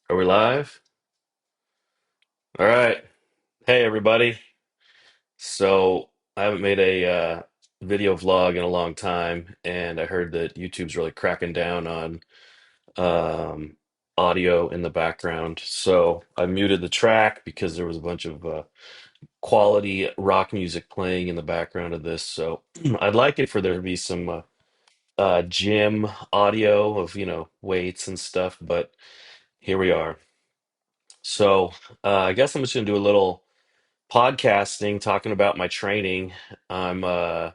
Are we live? All right. Hey, everybody. So I haven't made a video vlog in a long time, and I heard that YouTube's really cracking down on um, audio in the background. So I muted the track because there was a bunch of quality rock music playing in the background of this. So I'd like it for there to be some gym audio of, weights and stuff, but here we are. So I guess I'm just gonna do a little podcasting, talking about my training. I'm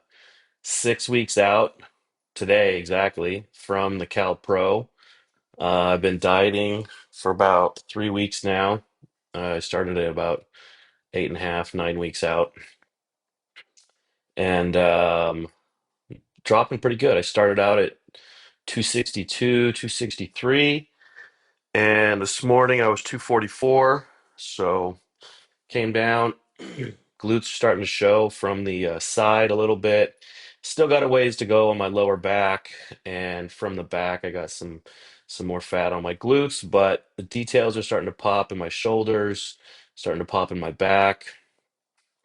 6 weeks out today exactly from the Cal Pro. I've been dieting for about 3 weeks now. I started at about 8.5, 9 weeks out, and dropping pretty good. I started out at 262, 263, and this morning I was 244. So came down. Glutes are starting to show from the side a little bit. Still got a ways to go on my lower back, and from the back, I got some more fat on my glutes, but the details are starting to pop in my shoulders, starting to pop in my back.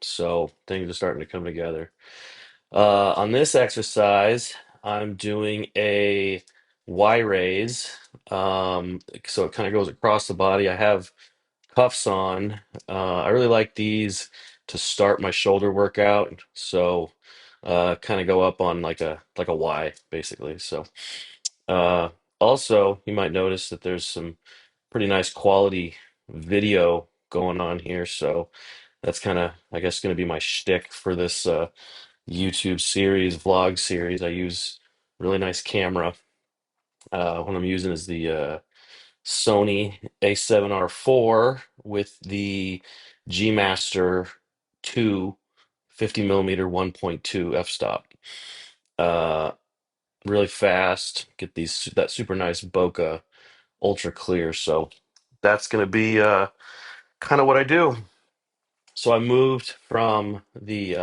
So things are starting to come together. On this exercise, I'm doing a Y raise. So it kind of goes across the body. I have cuffs on. I really like these to start my shoulder workout. So kind of go up on like a Y basically. So uh, also you might notice that there's some pretty nice quality video going on here. So that's kind of I guess going to be my shtick for this YouTube series, vlog series. I use really nice camera. What I'm using is the Sony A7R4 with the G Master 2 50 millimeter 1.2 f-stop. Uh, Really fast. Get that super nice bokeh ultra clear. So that's gonna be kind of what I do. So I moved from the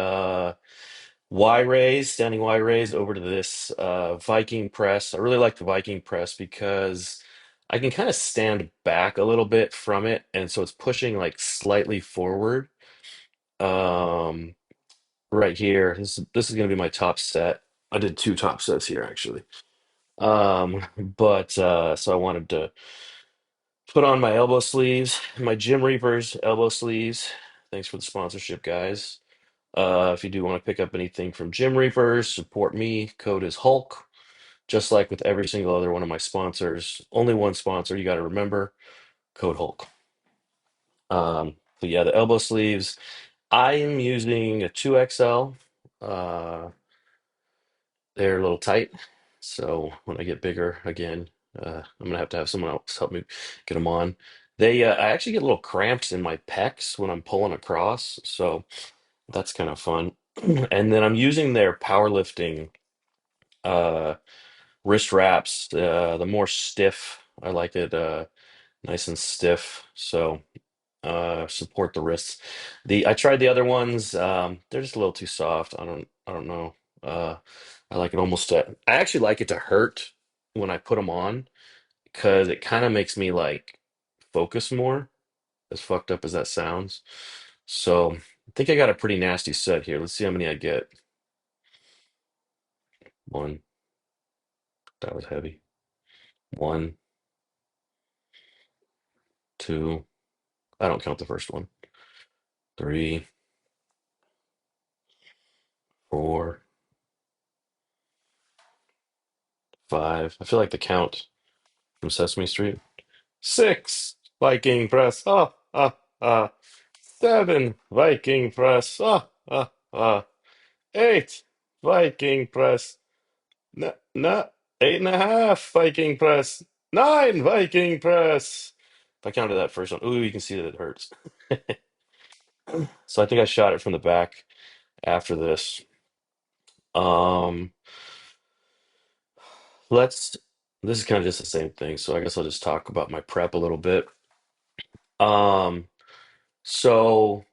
Y raise, standing Y raise, over to this Viking press. I really like the Viking press because I can kind of stand back a little bit from it, and so it's pushing like slightly forward. Um, right here, this is gonna be my top set. I did two top sets here actually. But so I wanted to put on my elbow sleeves, my Gym Reapers elbow sleeves. Thanks for the sponsorship, guys. If you do want to pick up anything from Gym Reapers, support me. Code is Hulk. Just like with every single other one of my sponsors, only one sponsor, you got to remember, code Hulk. But yeah, the elbow sleeves, I am using a 2XL. Uh, they're a little tight, so when I get bigger again, I'm gonna have to have someone else help me get them on. I actually get little cramps in my pecs when I'm pulling across, so that's kind of fun. And then I'm using their powerlifting uh, wrist wraps. The more stiff, I like it nice and stiff. So support the wrists. I tried the other ones. They're just a little too soft. I don't know. Uh, I like it almost I actually like it to hurt when I put them on because it kind of makes me like focus more, as fucked up as that sounds. So I think I got a pretty nasty set here. Let's see how many I get. One, that was heavy. One, two, I don't count the first one. Three, four, five. I feel like the count from Sesame Street. Six, Viking press. Ah, ah, ah. Seven, Viking press. Ah, ah, ah. Eight, Viking press. No, 8.5, Viking press. Nine, Viking press. If I counted that first one, ooh, you can see that it hurts. So I think I shot it from the back after this. Um, let's. This is kind of just the same thing, so I guess I'll just talk about my prep a little bit. Um, so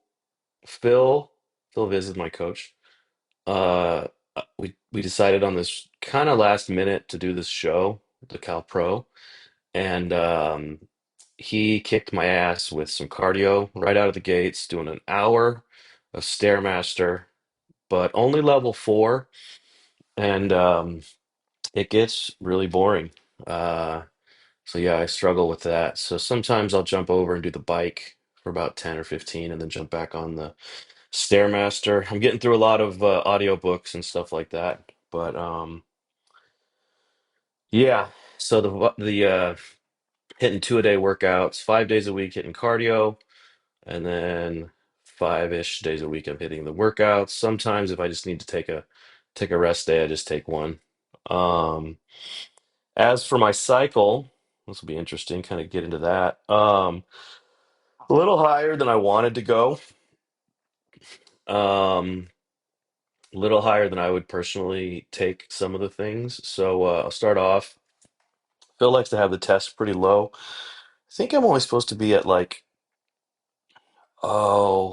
Phil, Phil Viz is my coach. We decided on this kind of last minute to do this show, the Cal Pro, and he kicked my ass with some cardio right out of the gates, doing an hour of Stairmaster, but only level 4, and it gets really boring. Uh, so yeah, I struggle with that. So sometimes I'll jump over and do the bike for about 10 or 15 and then jump back on the Stairmaster. I'm getting through a lot of audiobooks and stuff like that. But yeah, so the hitting 2 a day workouts, 5 days a week hitting cardio, and then 5-ish days a week I'm hitting the workouts. Sometimes if I just need to take a rest day, I just take one. Um, as for my cycle, this will be interesting, kind of get into that. A little higher than I wanted to go. Um, a little higher than I would personally take some of the things. So I'll start off. Phil likes to have the test pretty low. I think I'm only supposed to be at like, oh,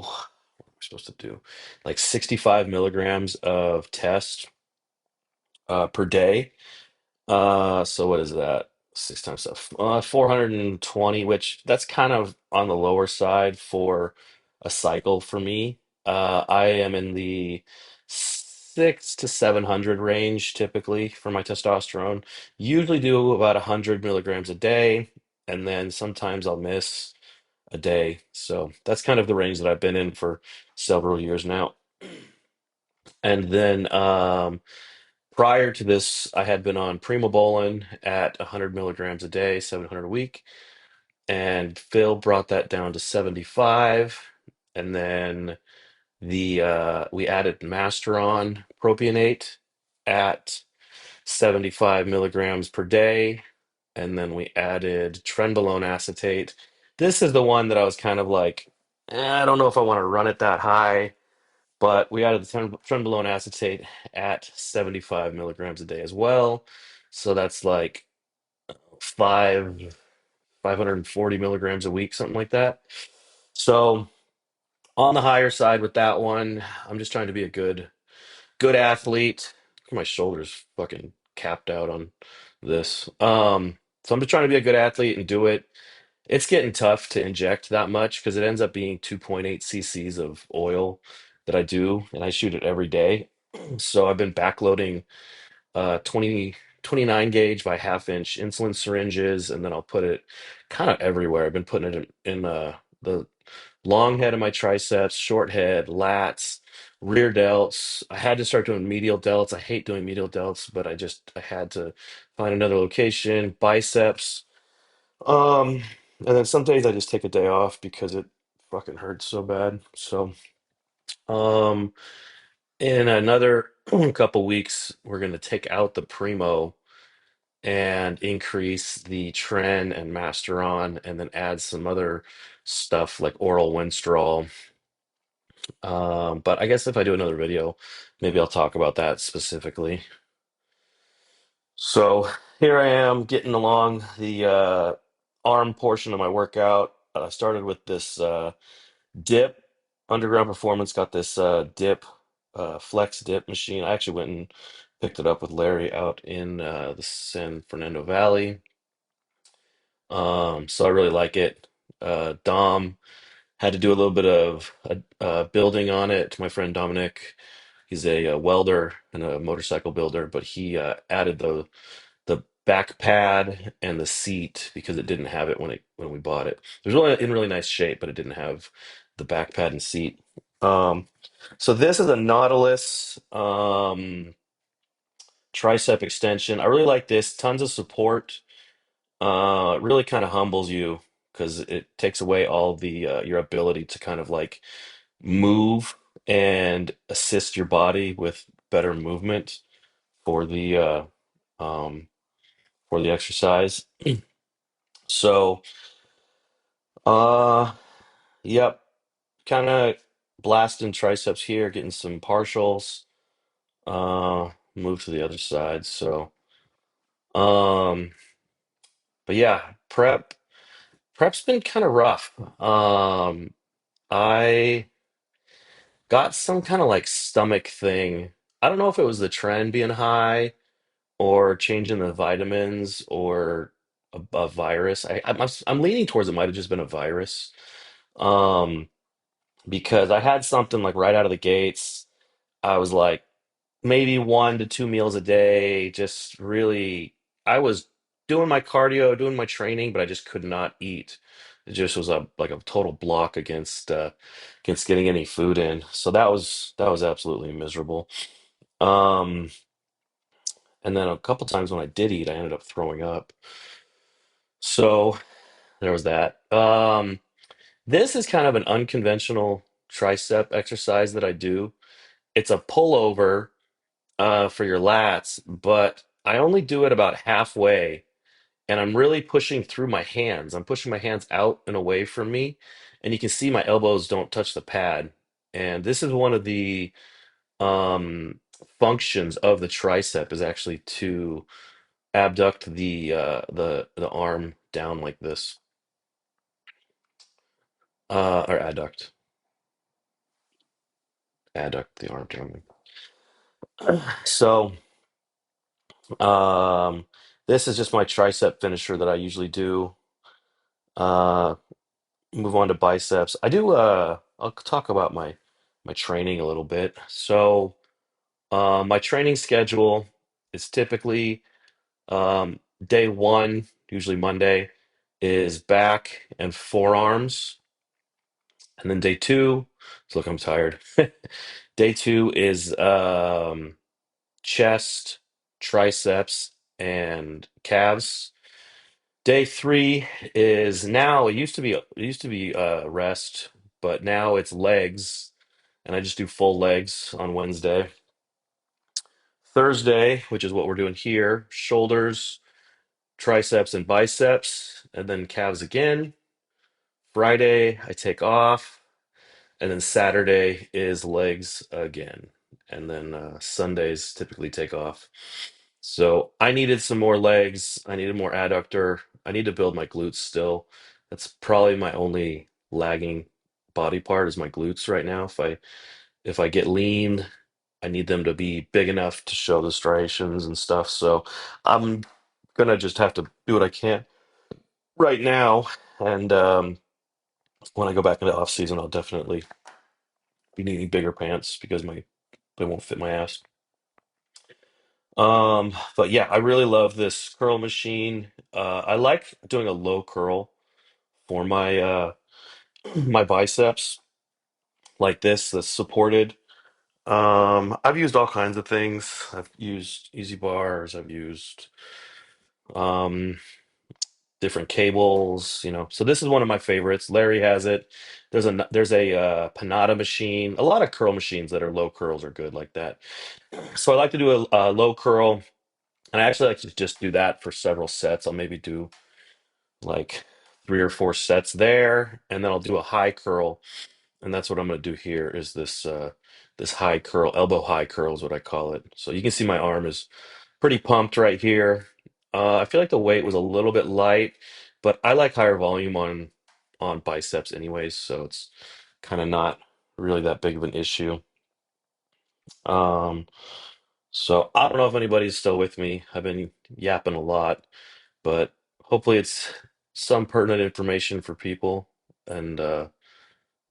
what am I supposed to do? Like 65 milligrams of test per day. So what is that? Six times stuff. 420, which that's kind of on the lower side for a cycle for me. I am in the 6 to 700 range typically for my testosterone. Usually do about 100 milligrams a day, and then sometimes I'll miss a day. So that's kind of the range that I've been in for several years now. And then prior to this, I had been on Primobolan at 100 milligrams a day, 700 a week, and Phil brought that down to 75. And then the we added Masteron propionate at 75 milligrams per day, and then we added Trenbolone acetate. This is the one that I was kind of like, I don't know if I want to run it that high. But we added the trenbolone acetate at 75 milligrams a day as well. So that's like five 540 milligrams a week, something like that. So on the higher side with that one, I'm just trying to be a good athlete. My shoulders fucking capped out on this. So I'm just trying to be a good athlete and do it. It's getting tough to inject that much because it ends up being 2.8 cc's of oil that I do, and I shoot it every day. So I've been backloading 20 29 gauge by half inch insulin syringes, and then I'll put it kind of everywhere. I've been putting it in the long head of my triceps, short head, lats, rear delts. I had to start doing medial delts. I hate doing medial delts, but I had to find another location. Biceps. Um, and then some days I just take a day off because it fucking hurts so bad. So, um, in another couple weeks, we're gonna take out the Primo and increase the Tren and Masteron, and then add some other stuff like oral Winstrol. But I guess if I do another video, maybe I'll talk about that specifically. So here I am getting along the arm portion of my workout. I started with this dip. Underground Performance got this dip, flex dip machine. I actually went and picked it up with Larry out in the San Fernando Valley. So I really like it. Dom had to do a little bit of building on it. My friend Dominic, he's a welder and a motorcycle builder, but he added the back pad and the seat because it didn't have it when we bought it. It was really in really nice shape, but it didn't have the back pad and seat. Um, so this is a Nautilus tricep extension. I really like this. Tons of support. It really kind of humbles you because it takes away all the your ability to kind of like move and assist your body with better movement for um the exercise. So, uh, yep, kind of blasting triceps here, getting some partials. Move to the other side. So, um, but yeah, prep's been kind of rough. I got some kind of like stomach thing. I don't know if it was the trend being high or changing the vitamins or a virus. I'm leaning towards it might have just been a virus. Um, because I had something like right out of the gates. I was like maybe 1 to 2 meals a day, just really I was doing my cardio, doing my training, but I just could not eat. It just was a like a total block against getting any food in. So that was absolutely miserable. Um, and then a couple times when I did eat, I ended up throwing up. So there was that. This is kind of an unconventional tricep exercise that I do. It's a pullover for your lats, but I only do it about halfway, and I'm really pushing through my hands. I'm pushing my hands out and away from me, and you can see my elbows don't touch the pad. And this is one of the um, functions of the tricep is actually to abduct the arm down like this, or adduct the arm down. So um, this is just my tricep finisher that I usually do. Uh, Move on to biceps. I'll talk about my training a little bit. So my training schedule is typically day one, usually Monday, is back and forearms. And then day two, so look, I'm tired. Day two is chest, triceps, and calves. Day three is now it used to be rest, but now it's legs, and I just do full legs on Wednesday. Thursday, which is what we're doing here, shoulders, triceps, and biceps, and then calves again. Friday, I take off. And then Saturday is legs again. And then Sundays typically take off. So I needed some more legs. I needed more adductor. I need to build my glutes still. That's probably my only lagging body part is my glutes right now. If I get lean, I need them to be big enough to show the striations and stuff. So I'm gonna just have to do what I can right now. And when I go back into off season, I'll definitely be needing bigger pants because my they won't fit my ass. But yeah, I really love this curl machine. I like doing a low curl for my my biceps like this, that's supported. I've used all kinds of things. I've used easy bars, I've used um different cables, you know. So this is one of my favorites. Larry has it. There's a Panada machine. A lot of curl machines that are low curls are good like that. So I like to do a low curl. And I actually like to just do that for several sets. I'll maybe do like 3 or 4 sets there, and then I'll do a high curl. And that's what I'm going to do here is this high curl, elbow high curl is what I call it. So you can see my arm is pretty pumped right here. I feel like the weight was a little bit light, but I like higher volume on biceps anyways, so it's kind of not really that big of an issue. Um, so I don't know if anybody's still with me. I've been yapping a lot, but hopefully it's some pertinent information for people, and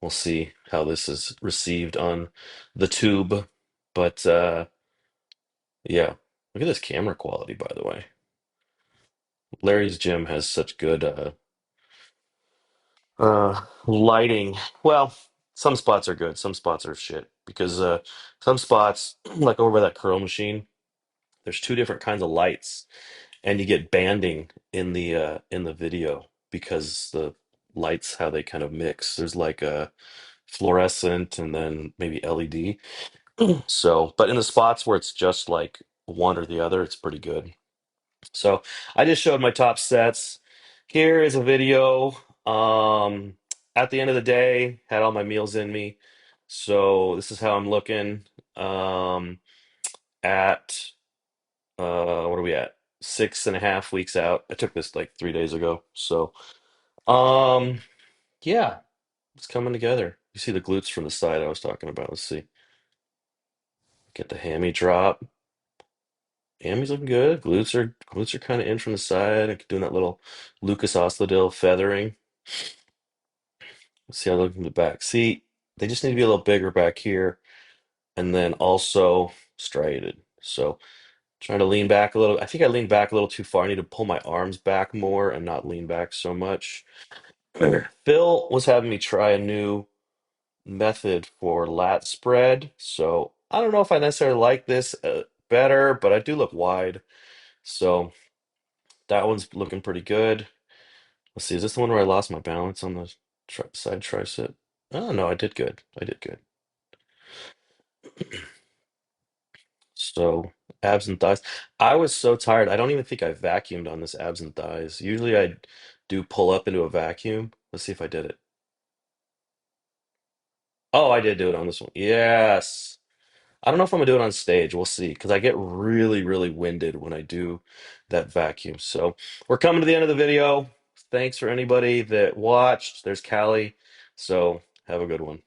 we'll see how this is received on the tube. But yeah, look at this camera quality, by the way. Larry's gym has such good lighting. Well, some spots are good, some spots are shit because some spots, like over by that curl machine, there's two different kinds of lights, and you get banding in the video because the lights how they kind of mix. There's like a fluorescent and then maybe LED. So, but in the spots where it's just like one or the other, it's pretty good. So I just showed my top sets. Here is a video. Um, at the end of the day, had all my meals in me. So this is how I'm looking. At what are we at? 6.5 weeks out. I took this like 3 days ago. So um, yeah, it's coming together. You see the glutes from the side I was talking about. Let's see. Get the hammy drop. Hammy's looking good. Glutes are kind of in from the side. I'm doing that little Lucas Osladil feathering. Let's see how they look in the back. See, they just need to be a little bigger back here, and then also striated. So trying to lean back a little. I think I leaned back a little too far. I need to pull my arms back more and not lean back so much. Phil was having me try a new method for lat spread. So I don't know if I necessarily like this better, but I do look wide. So that one's looking pretty good. Let's see, is this the one where I lost my balance on the side tricep? Oh no, I did good. I did good. So abs and thighs. I was so tired. I don't even think I vacuumed on this abs and thighs. Usually I do pull up into a vacuum. Let's see if I did it. Oh, I did do it on this one. Yes. I don't know if I'm gonna do it on stage. We'll see, because I get really, really winded when I do that vacuum. So we're coming to the end of the video. Thanks for anybody that watched. There's Callie. So have a good one.